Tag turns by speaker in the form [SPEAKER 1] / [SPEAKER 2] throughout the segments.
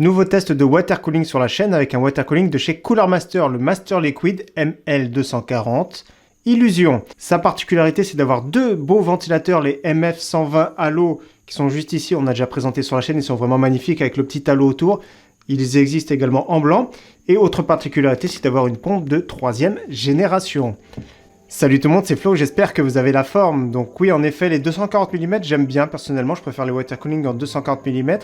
[SPEAKER 1] Nouveau test de water cooling sur la chaîne avec un water cooling de chez Cooler Master, le Master Liquid ML240 Illusion. Sa particularité, c'est d'avoir deux beaux ventilateurs, les MF120 Halo, qui sont juste ici, on a déjà présenté sur la chaîne, ils sont vraiment magnifiques avec le petit halo autour. Ils existent également en blanc. Et autre particularité, c'est d'avoir une pompe de 3e génération. Salut tout le monde, c'est Flo, j'espère que vous avez la forme. Donc oui, en effet, les 240 mm, j'aime bien personnellement, je préfère les water cooling en 240 mm.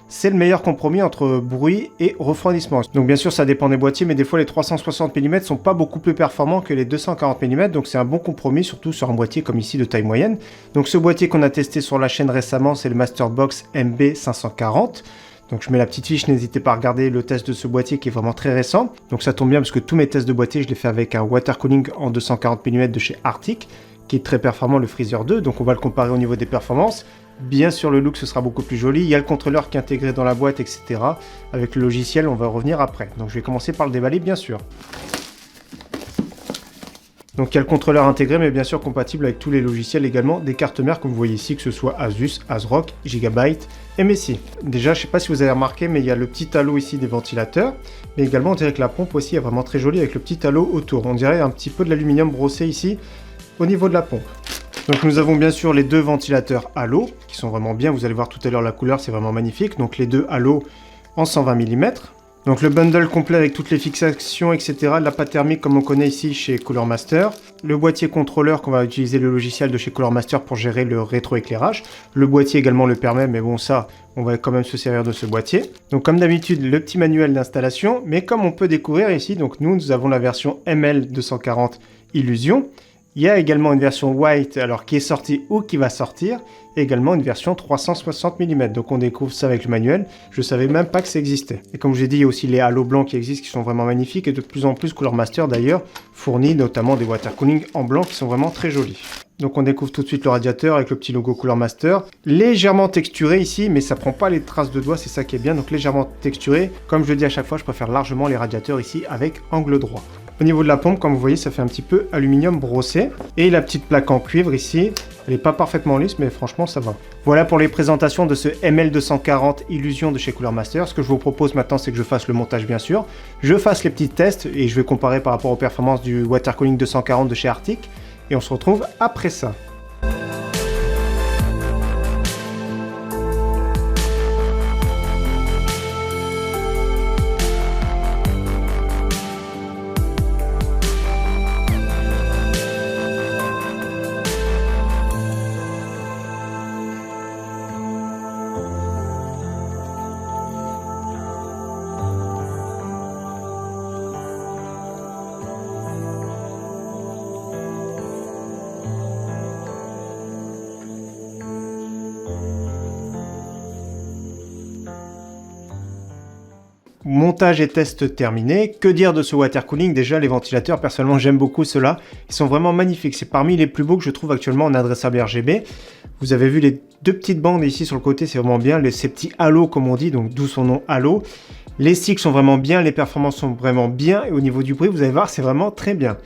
[SPEAKER 1] C'est le meilleur compromis entre bruit et refroidissement. Donc bien sûr, ça dépend des boîtiers, mais des fois les 360 mm sont pas beaucoup plus performants que les 240 mm, donc c'est un bon compromis, surtout sur un boîtier comme ici de taille moyenne. Donc ce boîtier qu'on a testé sur la chaîne récemment, c'est le Masterbox MB540. Donc je mets la petite fiche, n'hésitez pas à regarder le test de ce boîtier qui est vraiment très récent. Donc ça tombe bien parce que tous mes tests de boîtier, je les fais avec un water cooling en 240 mm de chez Arctic, qui est très performant, le Freezer 2, donc on va le comparer au niveau des performances. Bien sûr, le look, ce sera beaucoup plus joli. Il y a le contrôleur qui est intégré dans la boîte, etc. Avec le logiciel, on va revenir après. Donc je vais commencer par le déballer, bien sûr. Donc il y a le contrôleur intégré, mais bien sûr compatible avec tous les logiciels également, des cartes mères comme vous voyez ici, que ce soit Asus, ASRock, Gigabyte, MSI. Déjà, je ne sais pas si vous avez remarqué, mais il y a le petit halo ici des ventilateurs, mais également on dirait que la pompe aussi est vraiment très jolie avec le petit halo autour. On dirait un petit peu de l'aluminium brossé ici au niveau de la pompe. Donc nous avons bien sûr les deux ventilateurs halo qui sont vraiment bien, vous allez voir tout à l'heure la couleur, c'est vraiment magnifique. Donc les deux halo en 120 mm. Donc le bundle complet avec toutes les fixations, etc. La pâte thermique comme on connaît ici chez Cooler Master. Le boîtier contrôleur qu'on va utiliser le logiciel de chez Cooler Master pour gérer le rétroéclairage. Le boîtier également le permet, mais bon ça, on va quand même se servir de ce boîtier. Donc comme d'habitude, le petit manuel d'installation. Mais comme on peut découvrir ici, donc nous avons la version ML240 Illusion. Il y a également une version white, alors qui est sortie ou qui va sortir, et également une version 360 mm. Donc on découvre ça avec le manuel. Je savais même pas que ça existait. Et comme je l'ai dit, il y a aussi les halos blancs qui existent, qui sont vraiment magnifiques, et de plus en plus Cooler Master d'ailleurs fournit notamment des water cooling en blanc qui sont vraiment très jolis. Donc on découvre tout de suite le radiateur avec le petit logo Cooler Master, légèrement texturé ici, mais ça prend pas les traces de doigts, c'est ça qui est bien, donc légèrement texturé. Comme je le dis à chaque fois, je préfère largement les radiateurs ici avec angle droit. Au niveau de la pompe, comme vous voyez, ça fait un petit peu aluminium brossé. Et la petite plaque en cuivre ici, elle n'est pas parfaitement lisse, mais franchement, ça va. Voilà pour les présentations de ce ML240 Illusion de chez Cooler Master. Ce que je vous propose maintenant, c'est que je fasse le montage, bien sûr. Je fasse les petits tests et je vais comparer par rapport aux performances du Water Cooling 240 de chez Arctic. Et on se retrouve après ça. Montage et test terminé. Que dire de ce water cooling? Déjà, les ventilateurs, personnellement, j'aime beaucoup ceux-là. Ils sont vraiment magnifiques. C'est parmi les plus beaux que je trouve actuellement en adressable RGB. Vous avez vu les deux petites bandes ici sur le côté, c'est vraiment bien. Ces petits halos, comme on dit, donc d'où son nom halo. Les cycles sont vraiment bien, les performances sont vraiment bien. Et au niveau du bruit, vous allez voir, c'est vraiment très bien.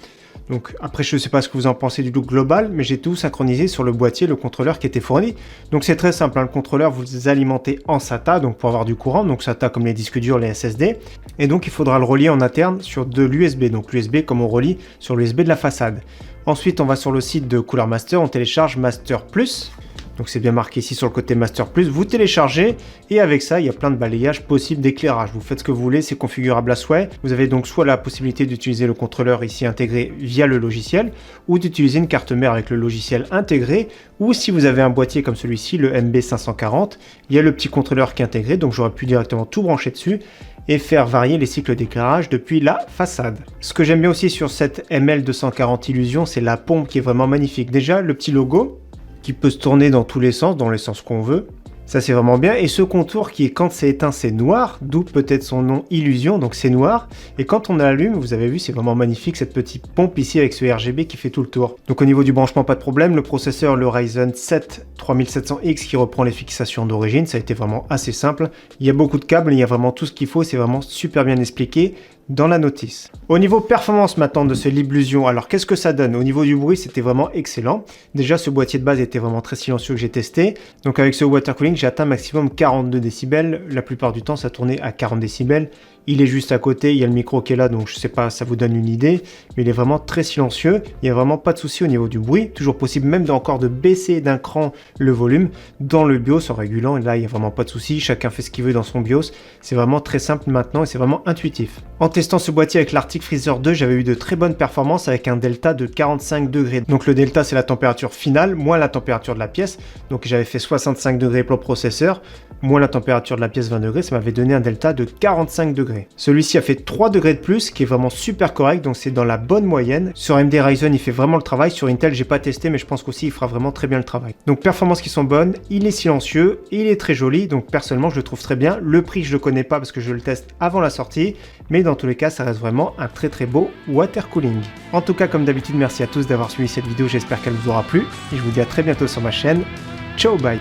[SPEAKER 1] Donc après, je ne sais pas ce que vous en pensez du look global, mais j'ai tout synchronisé sur le boîtier, le contrôleur qui était fourni. Donc c'est très simple, hein, le contrôleur, vous alimentez en SATA, donc pour avoir du courant, donc SATA comme les disques durs, les SSD. Et donc il faudra le relier en interne sur de l'USB, donc l'USB comme on relie sur l'USB de la façade. Ensuite, on va sur le site de Cooler Master, on télécharge Master Plus. Donc c'est bien marqué ici sur le côté Master Plus, vous téléchargez et avec ça il y a plein de balayages possibles d'éclairage. Vous faites ce que vous voulez, c'est configurable à souhait. Vous avez donc soit la possibilité d'utiliser le contrôleur ici intégré via le logiciel ou d'utiliser une carte mère avec le logiciel intégré, ou si vous avez un boîtier comme celui-ci, le MB540, il y a le petit contrôleur qui est intégré, donc j'aurais pu directement tout brancher dessus et faire varier les cycles d'éclairage depuis la façade. Ce que j'aime bien aussi sur cette ML240 Illusion, c'est la pompe qui est vraiment magnifique. Déjà le petit logo qui peut se tourner dans tous les sens qu'on veut. Ça c'est vraiment bien. Et ce contour qui est quand c'est éteint c'est noir, d'où peut-être son nom Illusion, donc c'est noir. Et quand on l'allume, vous avez vu, c'est vraiment magnifique cette petite pompe ici avec ce RGB qui fait tout le tour. Donc au niveau du branchement, pas de problème. Le processeur, le Ryzen 7 3700X qui reprend les fixations d'origine, ça a été vraiment assez simple. Il y a beaucoup de câbles, il y a vraiment tout ce qu'il faut, c'est vraiment super bien expliqué. dans la notice. Au niveau performance maintenant de ce Liblusion, alors qu'est-ce que ça donne? Au niveau du bruit, c'était vraiment excellent. Déjà, ce boîtier de base était vraiment très silencieux que j'ai testé. Donc avec ce water cooling, j'ai atteint maximum 42 décibels. La plupart du temps, ça tournait à 40 décibels. Il est juste à côté, il y a le micro qui est là, donc je sais pas, ça vous donne une idée, mais il est vraiment très silencieux, il n'y a vraiment pas de souci au niveau du bruit, toujours possible même encore de baisser d'un cran le volume dans le BIOS en régulant, et là il n'y a vraiment pas de souci, chacun fait ce qu'il veut dans son BIOS, c'est vraiment très simple maintenant et c'est vraiment intuitif. En testant ce boîtier avec l'Arctic Freezer 2, j'avais eu de très bonnes performances avec un delta de 45 degrés. Donc le delta c'est la température finale, moins la température de la pièce, donc j'avais fait 65 degrés pour le processeur, moins la température de la pièce 20 degrés, ça m'avait donné un delta de 45 degrés. Celui-ci a fait 3 degrés de plus, qui est vraiment super correct, donc c'est dans la bonne moyenne. Sur AMD Ryzen, il fait vraiment le travail. Sur Intel, j'ai pas testé, mais je pense qu'aussi il fera vraiment très bien le travail. Donc performances qui sont bonnes, il est silencieux, il est très joli, donc personnellement je le trouve très bien. Le prix, je le connais pas parce que je le teste avant la sortie, mais dans tous les cas, ça reste vraiment un très beau water cooling. En tout cas, comme d'habitude, merci à tous d'avoir suivi cette vidéo, j'espère qu'elle vous aura plu, et je vous dis à très bientôt sur ma chaîne. Ciao, bye!